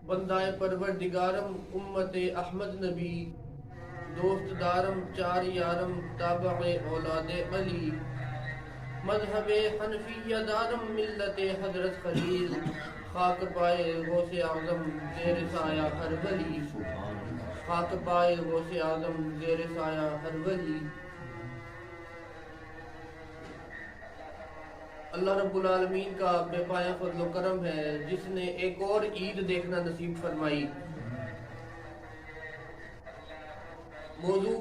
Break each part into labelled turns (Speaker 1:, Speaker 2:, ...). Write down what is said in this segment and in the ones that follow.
Speaker 1: بندائے پروردگارم امت احمد نبی، دوست دارم چار یارم تابع اولاد علی، مذہب حنفیہ دارم ملت حضرت خلیل، خاک پائے غوث اعظم زیر سایہ ہر ولی، خاک پائے غوث اعظم زیر سایہ ہر ولی۔ اللہ رب العالمین کا بے پایہ فضل و کرم ہے جس نے ایک اور عید دیکھنا نصیب فرمائی۔ موضوع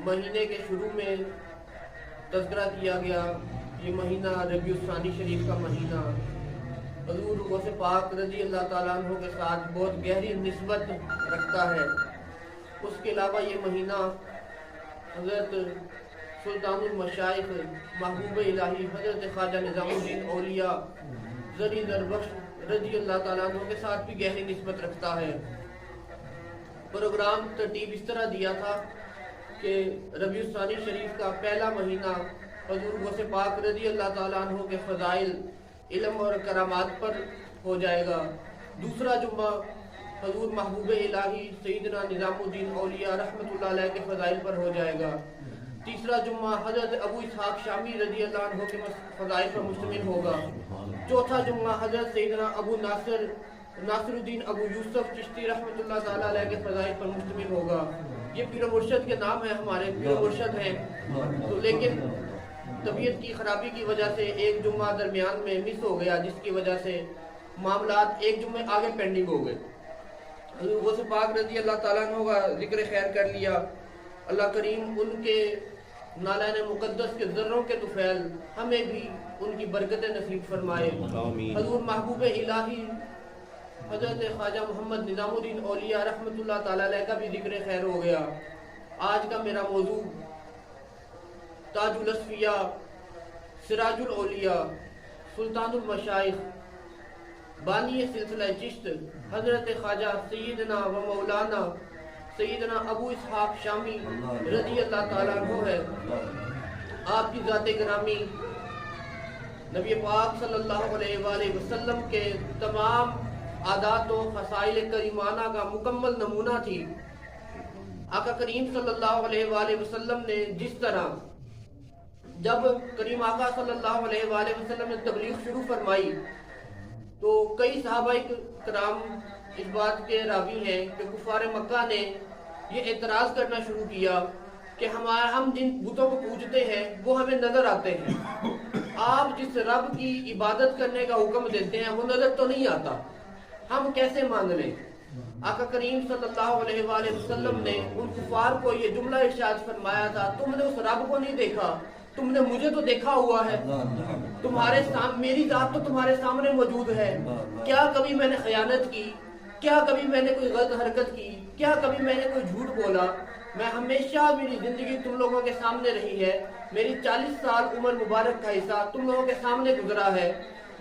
Speaker 1: مہینے کے شروع میں تذکرہ کیا گیا، یہ مہینہ ربیع الثانی شریف کا مہینہ حضور غوث پاک رضی اللہ تعالیٰ عنہ کے ساتھ بہت گہری نسبت رکھتا ہے۔ اس کے علاوہ یہ مہینہ حضرت سلطان المشائخ محبوب الہی حضرت خواجہ نظام الدین اولیاء زری دربخش رضی اللہ تعالیٰ عنہ کے ساتھ بھی گہری نسبت رکھتا ہے۔ پروگرام ترتیب اس طرح دیا تھا کہ ربیع الثانی شریف کا پہلا مہینہ حضور غوث پاک رضی اللہ تعالیٰ عنہ کے فضائل، علم اور کرامات پر ہو جائے گا۔ دوسرا جمعہ حضور محبوب الہی سیدنا نظام الدین اولیاء رحمۃ اللہ علیہ کے فضائل پر ہو جائے گا۔ تیسرا جمعہ حضرت ابو اسحاق شامی رضی اللہ عنہ کے فضائل پر مشتمل ہوگا۔ چوتھا جمعہ حضرت سیدنا ابو ناصر الدین ابو یوسف چشتی رحمۃ اللہ تعالیٰ علیہ کے فضائل پر مشتمل ہوگا۔ یہ پیر و مرشد کے نام ہیں، ہمارے پیر و مرشد ہیں، تو لیکن طبیعت کی خرابی کی وجہ سے ایک جمعہ درمیان میں مس ہو گیا، جس کی وجہ سے معاملات ایک جمعے آگے پینڈنگ ہو گئے۔ حضور غوث پاک رضی اللہ تعالیٰ عنہ کا ذکر خیر کر لیا۔ اللہ کریم ان کے نالین مقدس کے ذروں کے طفیل ہمیں بھی ان کی برکت نصیب فرمائے۔ حضور محبوب الہی حضرت خواجہ محمد نظام الدین اولیاء رحمۃ اللہ تعالیٰ علیہ کا بھی ذکر خیر ہو گیا۔ آج کا میرا موضوع تاج الاصفیاء، سراج الاولیاء، سلطان المشائخ، بانی سلسلہ چشت حضرت خواجہ سیدنا و مولانا سیدنا ابو اسحاق شامی رضی اللہ تعالیٰ عنہ ہے۔ آپ کی ذات گرامی نبی پاک صلی اللہ علیہ وآلہ وسلم کے تمام عادات و خصائل کریمانہ کا مکمل نمونہ تھی۔ آقا کریم صلی اللہ علیہ وآلہ وسلم نے جس طرح جب کریم آقا صلی اللہ علیہ وآلہ وسلم نے تبلیغ شروع فرمائی تو کئی صحابہ کرام اس بات کے راوی ہیں کہ کفار مکہ نے یہ اعتراض کرنا شروع کیا کہ ہم جن بتوں کو پوجتے ہیں وہ ہمیں نظر آتے ہیں، آپ جس رب کی عبادت کرنے کا حکم دیتے ہیں وہ نظر تو نہیں آتا، ہم کیسے مان لیں؟ آقا کریم صلی اللہ علیہ وآلہ وسلم نے ان کفار کو یہ جملہ ارشاد فرمایا تھا، تم نے اس رب کو نہیں دیکھا، تم نے مجھے تو دیکھا ہوا ہے، تمہارے سامنے میری ذات تو تمہارے سامنے موجود ہے۔ کیا کبھی میں نے خیانت کی؟ کیا کبھی میں نے کوئی غلط حرکت کی؟ کیا کبھی میں نے کوئی جھوٹ بولا؟ میں ہمیشہ میری زندگی تم لوگوں کے سامنے رہی ہے، میری 40 سال عمر مبارک کا حصہ تم لوگوں کے سامنے گزرا ہے۔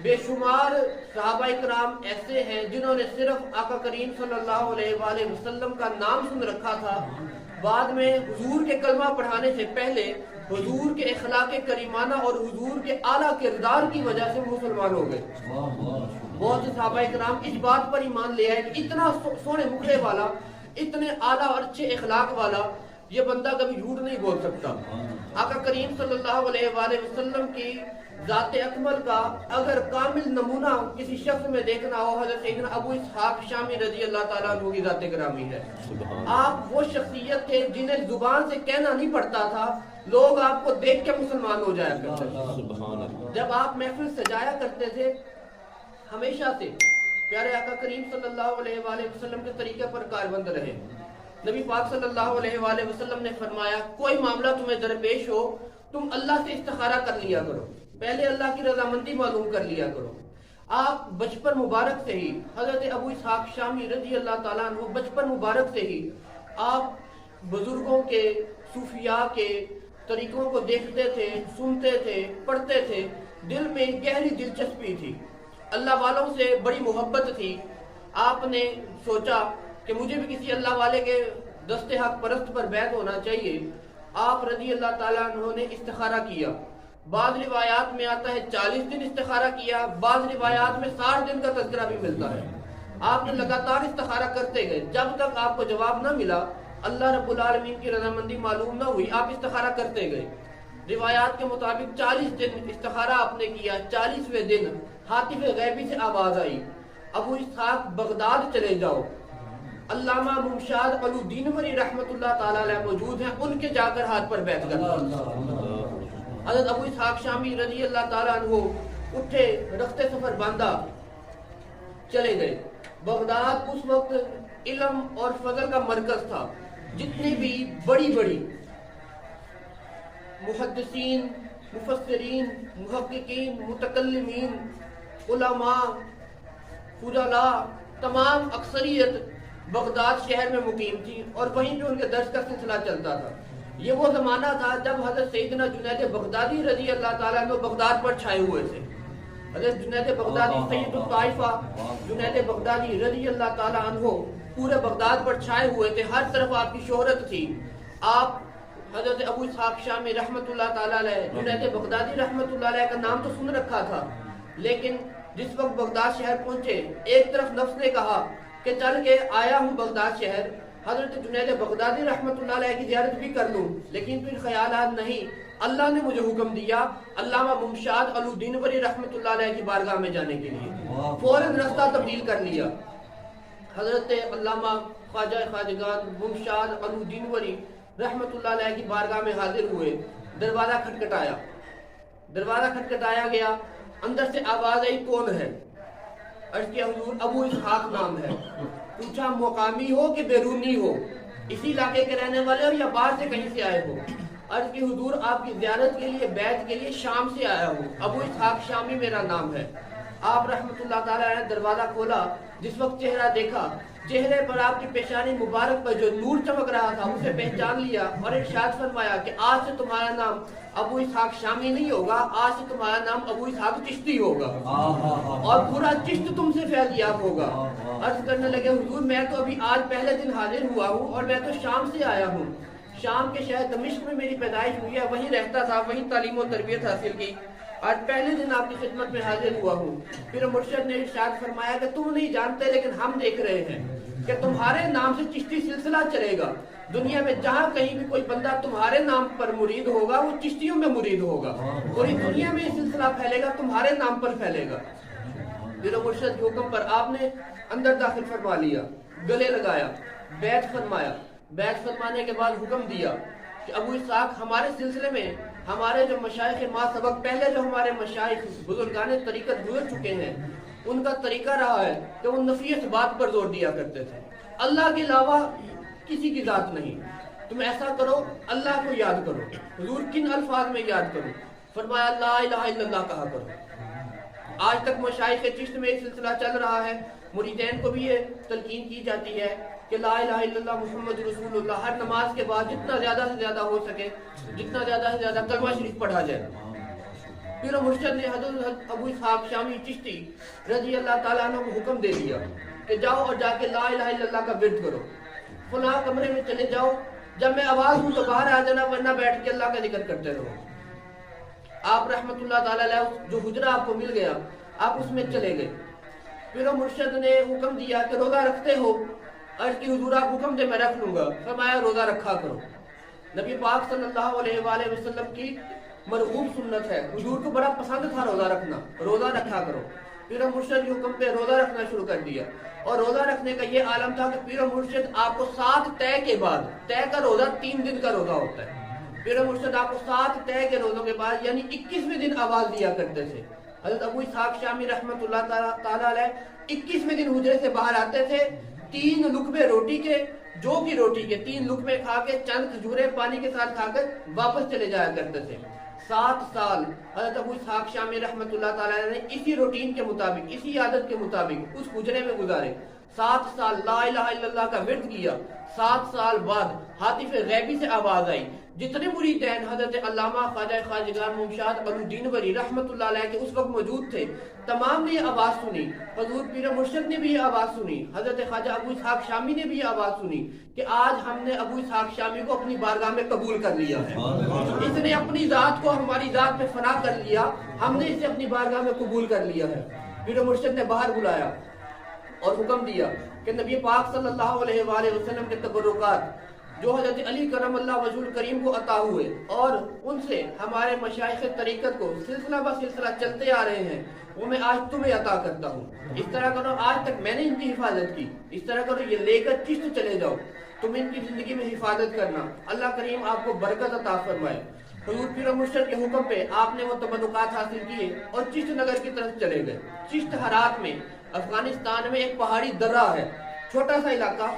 Speaker 1: بے شمار صحابہ کرام ایسے ہیں جنہوں نے صرف آقا کریم صلی اللہ علیہ وآلہ وسلم کا نام سن رکھا تھا، بعد میں حضور کے کلمہ پڑھانے سے پہلے حضور کے اخلاق کریمانہ اور حضور کے اعلیٰ کردار کی وجہ سے مسلمان ہو گئے۔ بہت سے صحابہ کرام اس بات پر ایمان لے آئے کہ اتنا سونے مکھڑے والا، اتنے اعلیٰ اور اچھے اخلاق والا یہ بندہ کبھی جھوٹ نہیں بول سکتا۔ آقا کریم صلی اللہ علیہ وآلہ وسلم کی ذات اکمل کا اگر کامل نمونہ کسی شخص میں دیکھنا ہو، حضرت سیدنا ابو اسحاق شامی رضی اللہ تعالیٰ عنہ کی ذات گرامی ہے۔ آپ وہ شخصیت تھے جنہیں زبان سے کہنا نہیں پڑتا تھا، لوگ آپ کو دیکھ کے مسلمان ہو جایا کرتے تھے۔ جب آپ محفل سجایا کرتے تھے ہمیشہ سے پیارے آقا کریم صلی اللہ علیہ وآلہ وسلم کے طریقے پر کاربند رہے۔ نبی پاک صلی اللہ علیہ وآلہ وسلم نے فرمایا کوئی معاملہ تمہیں درپیش ہو تم اللہ سے استخارہ کر لیا کرو، پہلے اللہ کی رضامندی معلوم کر لیا کرو۔ آپ بچپن مبارک سے ہی حضرت ابو اسحاق شامی رضی اللہ تعالیٰ عنہ بچپن مبارک سے ہی آپ بزرگوں کے، صوفیاء کے طریقوں کو دیکھتے تھے، سنتے تھے، پڑھتے تھے، دل میں گہری دلچسپی تھی، اللہ والوں سے بڑی محبت تھی۔ آپ نے سوچا کہ مجھے بھی کسی اللہ والے کے دست حق پرست پر بیعت ہونا چاہیے۔ آپ رضی اللہ تعالیٰ عنہ نے استخارہ کیا۔ بعض روایات میں آتا ہے 40 دن استخارہ کیا، بعض روایات میں 60 دن کا تذکرہ بھی ملتا ہے۔ آپ نے لگاتار استخارہ کرتے گئے، جب تک آپ کو جواب نہ ملا، اللہ رب العالمین کی رضامندی معلوم نہ ہوئی، آپ استخارہ کرتے گئے۔ روایات کے مطابق 40 دن استخارہ آپ نے کیا، 40ویں دن ہاتف غیبی سے آواز آئی، ابو اسحاق بغداد چلے جاؤ، علامہ ممشاد الدینوری رحمۃ اللہ تعالیٰ علیہ موجود ہیں، ان کے جا کر ہاتھ پر بیعت کرنا۔ حضرت ابو اسحاق شامی رضی اللہ تعالیٰ عنہ اٹھے، رخت سفر باندھا، چلے گئے۔ بغداد اس وقت علم اور فضل کا مرکز تھا، جتنی بھی بڑی بڑی محدثین، مفسرین، محققین، متکلمین، علماء، فضلاء، تمام اکثریت بغداد شہر میں مقیم تھی اور وہیں پہ ان کے درس کا سلسلہ چلتا تھا۔ یہ وہ زمانہ تھا جب حضرت سیدنا جنید بغدادی رضی اللہ تعالیٰ عنہ بغداد پر چھائے ہوئے تھے۔ حضرت جنید بغدادی سید الطائفہ جنید بغدادی رضی اللہ تعالیٰ عنہ پورے بغداد پر چھائے ہوئے تھے، ہر طرف آپ کی شہرت تھی۔ آپ حضرت ابو اسحاق شامی رحمۃ اللہ تعالیٰ علیہ، جنید بغدادی رحمۃ اللہ علیہ کا نام تو سن رکھا تھا، لیکن جس وقت بغداد شہر پہنچے، ایک طرف نفس نے کہا کہ چل کے آیا ہوں بغداد شہر، حضرت جنید بغدادی رحمۃ اللہ علیہ کی زیارت بھی کر لوں، لیکن پھر خیالات نہیں، اللہ نے مجھے حکم دیا علامہ ممشاد الدینوری رحمۃ اللہ علیہ کی بارگاہ میں جانے کے لیے۔ فوراً رستہ تبدیل کر لیا، حضرت علامہ خواجہ خواجگان ممشاد الدینوری رحمۃ اللہ علیہ کی بارگاہ میں حاضر ہوئے۔ دروازہ کھٹکھٹایا، دروازہ کھٹکھٹایا گیا، اندر سے آواز آئی، کون ہے؟ عرض کیا حضور ابو اسحاق نام ہے۔ پوچھا مقامی ہو کہ بیرونی ہو، اسی علاقے کے رہنے والے ہو یا باہر سے کہیں سے آئے ہو؟ عرض کی حضور آپ کی زیارت کے لیے، بیعت کے لیے شام سے آیا ہوں، ابو اسحاق شامی میرا نام ہے۔ آپ رحمۃ اللہ تعالیٰ نے دروازہ کھولا، جس وقت چہرہ دیکھا، چہرے پر آپ کی پیشانی مبارک پر جو نور چمک رہا تھا اسے پہچان لیا اور ارشاد فرمایا کہ آج سے تمہارا نام ابو اسحاق شامی نہیں ہوگا، آج سے تمہارا نام ابو اسحاق چشتی ہوگا اور پورا چشت تم سے فیض یاب ہوگا۔ عرض کرنے لگے حضور میں تو ابھی آج پہلے دن حاضر ہوا ہوں اور میں تو شام سے آیا ہوں، شام کے شہر دمشق میں میری پیدائش ہوئی ہے، وہیں رہتا تھا، وہیں تعلیم و تربیت حاصل کی، آج پہلے دن آپ کی خدمت میں حاضر ہوا ہوں۔ پھر مرشد نے ارشاد فرمایا کہ تم نہیں جانتے لیکن ہم دیکھ رہے ہیں کہ تمہارے نام سے چشتی سلسلہ چلے گا، دنیا میں جہاں کہیں بھی کوئی بندہ تمہارے نام پر مرید ہوگا وہ چشتیوں میں مرید ہوگا، پوری دنیا میں یہ سلسلہ پھیلے گا، تمہارے نام پر پھیلے گا۔ پھر مرشد کے حکم پر آپ نے اندر داخل فرما لیا، گلے لگایا، بیعت فرمایا، بیعت فرمانے کے بعد حکم دیا کہ ابو اسحاق ہمارے سلسلے میں ہمارے جو مشائخ ما سبق، پہلے جو ہمارے مشائخ بزرگان طریقت گزر چکے ہیں، ان کا طریقہ رہا ہے کہ وہ نفی اس بات پر زور دیا کرتے تھے اللہ کے علاوہ کسی کی ذات نہیں، تم ایسا کرو اللہ کو یاد کرو۔ حضور کن الفاظ میں یاد کرو؟ فرمایا لا الہ الا اللہ کہا کرو۔ آج تک مشائخ چشت میں یہ سلسلہ چل رہا ہے، مریدین کو بھی یہ تلقین کی جاتی ہے کہ لا الہ الا اللہ محمد رسول اللہ، ہر نماز کے بعد جتنا زیادہ سے زیادہ ہو سکے، جتنا زیادہ سے زیادہ کلمہ شریف پڑھا جائے۔ پھر مرشد نے حضرت ابو اسحاق شامی چشتی رضی اللہ تعالیٰ عنہ کو حکم دے دیا کہ جاؤ اور جا کے لا الہ الا اللہ کا ورد کرو، فلاں کمرے میں چلے جاؤ، جب میں آواز ہوں تو باہر آ جانا، ورنہ بیٹھ کے اللہ کا ذکر کرتے رہو۔ آپ رحمت اللہ تعالیٰ علیہ جو حجرہ آپ کو مل گیا آپ اس میں چلے گئے۔ پھر مرشد نے حکم دیا کہ روزہ رکھتے ہو؟ عرض کی حضور آپ حکم دے میں رکھ لوں گا۔ فرمایا روزہ رکھا کرو، نبی پاک صلی اللہ علیہ وآلہ وسلم کی مرغوب سنت ہے، حضور کو بڑا پسند تھا روزہ رکھنا، روزہ رکھا کرو۔ پیر مرشد کے حکم پہ روزہ رکھنا شروع کر دیا، اور روزہ رکھنے کا یہ عالم تھا کہ پیر مرشد آپ کو 7 طے کے بعد، طے کا روزہ 3 دن کا روزہ ہوتا ہے، پیر مرشد آپ کو 7 طے کے روزوں کے بعد یعنی 21ویں دن آواز دیا کرتے تھے۔ حضرت ابو اسحاق شامی رحمت اللہ تعالیٰ علیہ 21ویں دن حجرے سے باہر آتے تھے، 3 لقمے روٹی کے، جو کی روٹی کے 3 لقمے کھا کے، چند کھجورے پانی کے ساتھ کھا کر واپس چلے جایا کرتے تھے۔ 7 سال حضرت ابو اسحاق شامی رحمت اللہ تعالیٰ نے اسی روٹین کے مطابق، اسی عادت کے مطابق اس حجرے میں گزارے۔ 7 سال لا الہ الا اللہ کا ورد کیا۔ 7 سال بعد ہاتف غیبی سے آواز آئی، جتنے مریدین حضرت علامہ خواجہ خواجگان ممشاد الدینوری رحمت اللہ علیہ کے اس وقت موجود تھے، تمام نے یہ آواز سنی، حضور پیر مرشد نے بھی یہ آواز سنی، حضرت خواجہ ابو اسحاق شامی نے بھی یہ آواز سنی کہ آج ہم نے ابو اسحاق شامی کو اپنی بارگاہ میں قبول کر لیا ہے، اس نے اپنی ذات کو ہماری ذات میں فنا کر لیا، ہم نے اسے اپنی بارگاہ میں قبول کر لیا ہے۔ پیر مرشد نے باہر بلایا، اور حکم دیا کہ نبی پاک صلی اللہ علیہ وآلہ وسلم کے تبرکات جو حضرت علی کرم اللہ وجہ کریم کو عطا ہوئے اور ان سے ہمارے مشائخ طریقت کو سلسلہ بہ سلسلہ چلتے آ رہے ہیں، وہ میں آج تمہیں عطا کرتا ہوں۔ اس طرح کرو، آج تک میں نے ان کی حفاظت کی، اس طرح کرو یہ لے کر چشت چلے جاؤ، تم ان کی زندگی میں حفاظت کرنا، اللہ کریم آپ کو برکت عطا فرمائے۔ حضور پیر و مرشد کے حکم پہ آپ نے وہ تبرکات حاصل کیے اور چشت نگر کی طرف چلے گئے۔ چشت ہرات میں افغانستان میں ایک پہاڑی درہ ہے، چھوٹا سا علاقہ،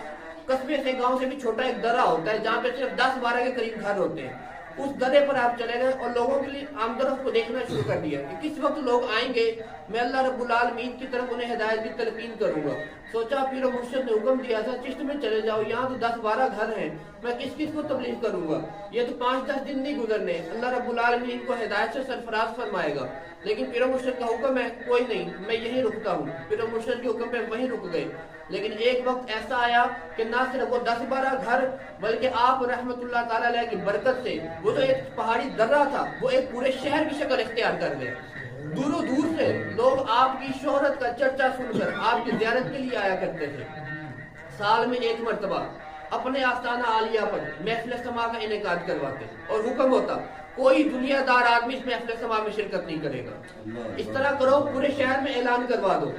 Speaker 1: قصبے سے گاؤں سے بھی چھوٹا ایک درہ ہوتا ہے جہاں پہ صرف 10-12 کے قریب گھر ہوتے ہیں۔ اس درے پر آپ چلے گئے اور لوگوں کے لیے آمدرف کو دیکھنا شروع کر دیا کہ کس وقت لوگ آئیں گے، میں اللہ رب العالمین کی طرف انہیں ہدایت کی تلقین کروں گا۔ سوچا پیر و مرشد نے حکم دیا تھا چشت میں چلے جاؤ، یہاں تو 10-12 گھر ہیں، میں کس کس کو تبلیغ کروں گا، یہ تو 5-10 دن نہیں گزرنے، اللہ رب العالمین کو ہدایت سے سرفراز فرمائے گا۔ لیکن پیر و مرشد کا حکم ہے کوئی نہیں، میں یہیں رکتا ہوں۔ پیر و مرشد کے حکم پہ وہیں رک گئے۔ لیکن ایک وقت ایسا آیا کہ نہ صرف وہ 10-12 گھر بلکہ آپ رحمت اللہ تعالیٰ علیہ کی برکت سے وہ جو ایک پہاڑی درہ تھا وہ ایک پورے شہر کی شکل اختیار کر گئے۔ دور و دور سے لوگ آپ کی شہرت کا چرچا سن کر آپ کی زیارت کے لیے آیا کرتے تھے۔ سال میں ایک مرتبہ اپنے آستانہ عالیہ پر محفل سما کا انعقاد کرواتے اور حکم ہوتا کوئی دنیا دار آدمی اس محفل سما میں شرکت نہیں کرے گا۔ اس طرح کرو، پورے شہر میں اعلان کروا دو،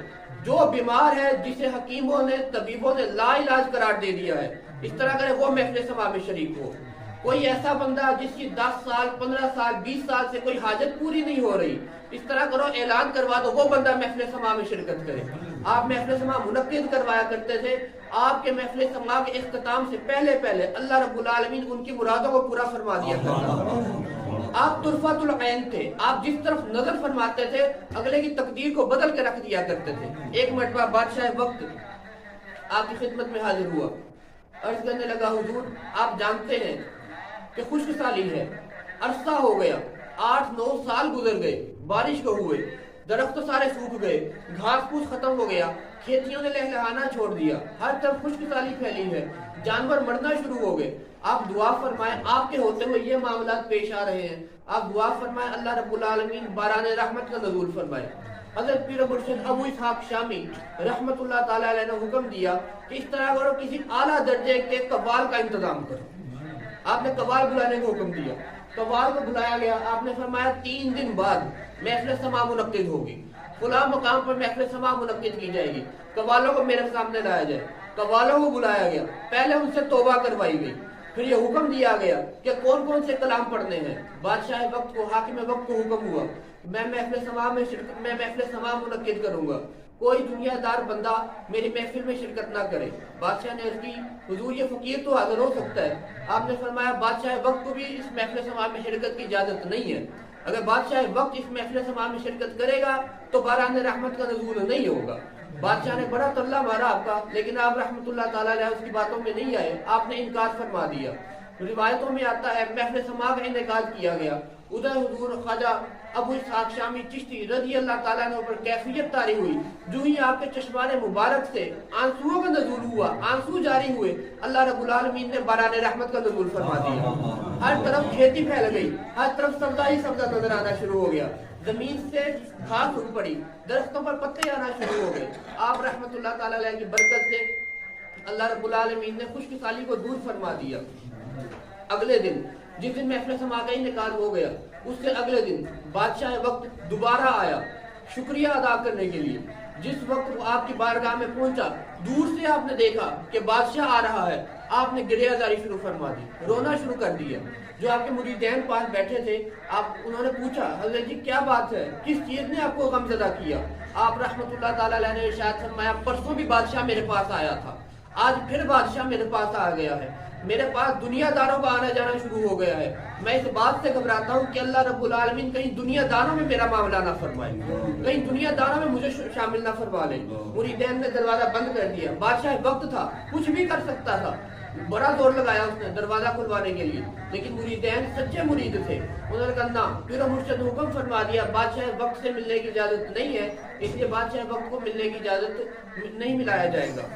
Speaker 1: جو بیمار ہے جسے حکیموں نے طبیبوں نے لا علاج قرار دے دیا ہے، اس طرح کرے وہ محفل سما میں شریک ہو۔ کوئی ایسا بندہ جس کی 10 سال 15 سال 20 سال سے کوئی حاجت پوری نہیں ہو رہی، اس طرح کرو اعلان کروا دو وہ بندہ محفل سما میں شرکت کرے۔ آپ محفل سما منعقد کروایا کرتے تھے۔ آپ کے محفل سما کے اختتام سے پہلے اللہ رب العالمین ان کی مرادوں کو پورا فرما دیا کرتا۔ آپ طرفۃ العین تھے، آپ جس طرف نظر فرماتے تھے اگلے کی تقدیر کو بدل کے رکھ دیا کرتے تھے۔ ایک مرتبہ بادشاہ وقت آپ کی خدمت میں حاضر ہوا، عرض کرنے لگا حضور آپ جانتے ہیں کہ خشک سالی ہے، عرصہ ہو گیا، 8-9 سال گزر گئے، بارش کو ہوئے، درخت تو سارے سوکھ گئے، گھاس پھوس ختم ہو گیا، کھیتیوں نے لہلہانا چھوڑ دیا، ہر طرف خشک سالی پھیلی ہے، جانور مرنا شروع ہو گئے۔ آپ دعا فرمائیں، آپ کے ہوتے ہوئے یہ معاملات پیش آ رہے ہیں، آپ دعا فرمائیں اللہ رب العالمین باران رحمت کا نزول فرمائے۔ حضرت پیر مرشد ابو اسحاق شامی رحمت اللہ تعالیٰ علیہ نے حکم دیا کہ اس طرح کرو کسی اعلیٰ درجے کے قوال کا انتظام کرو۔ آپ نے قوال بلانے کا حکم دیا، قوال کو بلایا گیا۔ آپ نے فرمایا 3 دن بعد محفل سما منعقد ہوگی، فلاں مقام پر محفل سما منعقد کی جائے گی، قوالوں کو میرے سامنے لایا جائے۔ قوالوں کو بلایا گیا، پہلے ان سے توبہ کروائی گئی، پھر یہ حکم دیا گیا کہ کون کون سے کلام پڑھنے ہیں۔ بادشاہ وقت کو، حاکم وقت کو حکم ہوا میں محفل سما منعقد کروں گا، کوئی دنیا دار بندہ میری محفل میں شرکت نہ کرے۔ بادشاہ نے عرض کی حضور یہ فقیر تو حاضر ہو سکتا ہے۔ آپ نے فرمایا بادشاہ وقت کو بھی اس محفل سما میں شرکت کی اجازت نہیں ہے، اگر بادشاہ وقت اس محفل سما میں شرکت کرے گا تو باران رحمت کا نزول نہیں ہوگا۔ بادشاہ نے بڑا ترلا مارا آپ کا، لیکن آپ رحمت اللہ تعالیٰ علیہ اس کی باتوں میں نہیں آئے، آپ نے انکار فرما دیا۔ روایتوں میں آتا ہے محفل سما کا انعقاد کیا گیا، ادھر حضور خواجہ ابو اسحاق شامی چشتی رضی اللہ تعالیٰ نے اوپر کیفیت طاری ہوئی، جو ہی آپ کے چشمان مبارک سے آنسوؤں کا نزول ہوا، آنسو جاری ہوئے، اللہ رب العالمین نے باران رحمت کا نزول فرما دیا۔ ہر طرف کھیتی پھیل گئی، ہر طرف سبزہ ہی سبزہ نظر آنا شروع ہو گیا، زمین سے گھاس اگ پڑی، درختوں پر پتے آنا شروع ہو گئے۔ آپ رحمت اللہ تعالیٰ علیہ کی برکت سے اللہ رب العالمین نے خشک سالی کو دور فرما دیا۔ اگلے دن جس دن محفل سما کا انعقاد ہو گیا، اس سے اگلے دن بادشاہ وقت دوبارہ آیا شکریہ ادا کرنے کے لیے۔ جس وقت وہ آپ کی بارگاہ میں پہنچا، دور سے آپ نے دیکھا کہ بادشاہ آ رہا ہے، آپ نے گریہ زاری شروع فرما دی، رونا شروع کر دیا۔ جو آپ کے مریدین پاس بیٹھے تھے، انہوں نے پوچھا حضرت جی کیا بات ہے، کس چیز نے آپ کو غم زدہ کیا؟ آپ رحمت اللہ تعالیٰ علیہ نے ارشاد فرمایا پرسوں بھی بادشاہ میرے پاس آیا تھا، آج پھر بادشاہ میرے پاس آ گیا ہے، میرے پاس دنیا داروں کا آنا جانا شروع ہو گیا ہے، میں اس بات سے گھبراتا ہوں کہ اللہ رب العالمین کہیں دنیا داروں میں میرا معاملہ نہ فرمائے، کہیں دنیا داروں میں مجھے شامل نہ فرما لے۔ مریدین نے دروازہ بند کر دیا، بادشاہ وقت تھا، کچھ بھی کر سکتا تھا، بڑا زور لگایا اس نے دروازہ کھلوانے کے لیے، لیکن مریدین سچے مرید تھے، انہوں نے کہا نہ، پیر و مرشد نے حکم فرما دیا بادشاہ وقت سے ملنے کی اجازت نہیں ہے، اس لیے بادشاہ وقت کو ملنے کی اجازت نہیں ملایا جائے گا۔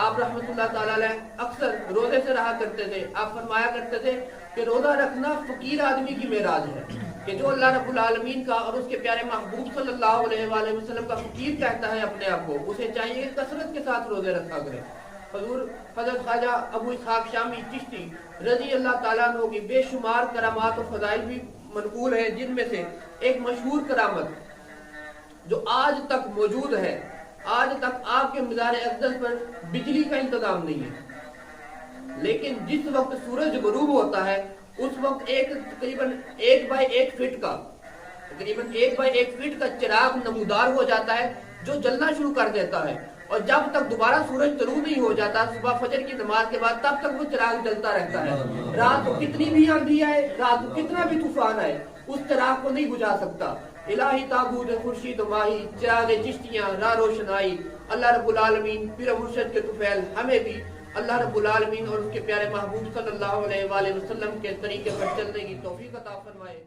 Speaker 1: آپ رحمت اللہ تعالیٰ علیہ اکثر روزے سے رہا کرتے تھے۔ آپ فرمایا کرتے تھے کہ روزہ رکھنا فقیر آدمی کی معراج ہے، کہ جو اللہ رب العالمین کا اور اس کے پیارے محبوب صلی اللہ علیہ وآلہ وسلم کا فقیر کہتا ہے اپنے آپ کو، اسے چاہیے کہ کثرت کے ساتھ روزے رکھا کرے۔ حضور حضرت خواجہ ابو اسحاق شامی چشتی رضی اللہ تعالیٰ عنہ کی بے شمار کرامات و فضائل بھی منقول ہیں، جن میں سے ایک مشہور کرامت جو آج تک موجود ہے، آج تک آپ کے مزار افضل پر بجلی کا انتظام نہیں ہے، لیکن جس وقت سورج غروب ہوتا ہے اس وقت تقریباً 1 بائی 1 فٹ کا چراغ نمودار ہو جاتا ہے جو جلنا شروع کر دیتا ہے، اور جب تک دوبارہ سورج طلوع نہیں ہو جاتا صبح فجر کی نماز کے بعد، تب تک وہ چراغ جلتا رہتا ہے۔ رات کو کتنی بھی آندھی آئے، رات کو کتنا بھی طوفان آئے، اس چراغ کو نہیں بجھا سکتا۔ الہی تابوت خورشید و ماہی، چراغ چشتیاں، راہ روشنائی، اللہ رب العالمین پیر مرشد کے طفیل ہمیں بھی اللہ رب العالمین اور اس کے پیارے محبوب صلی اللہ علیہ وآلہ وسلم کے طریقے پر چلنے کی توفیق عطا فرمائے۔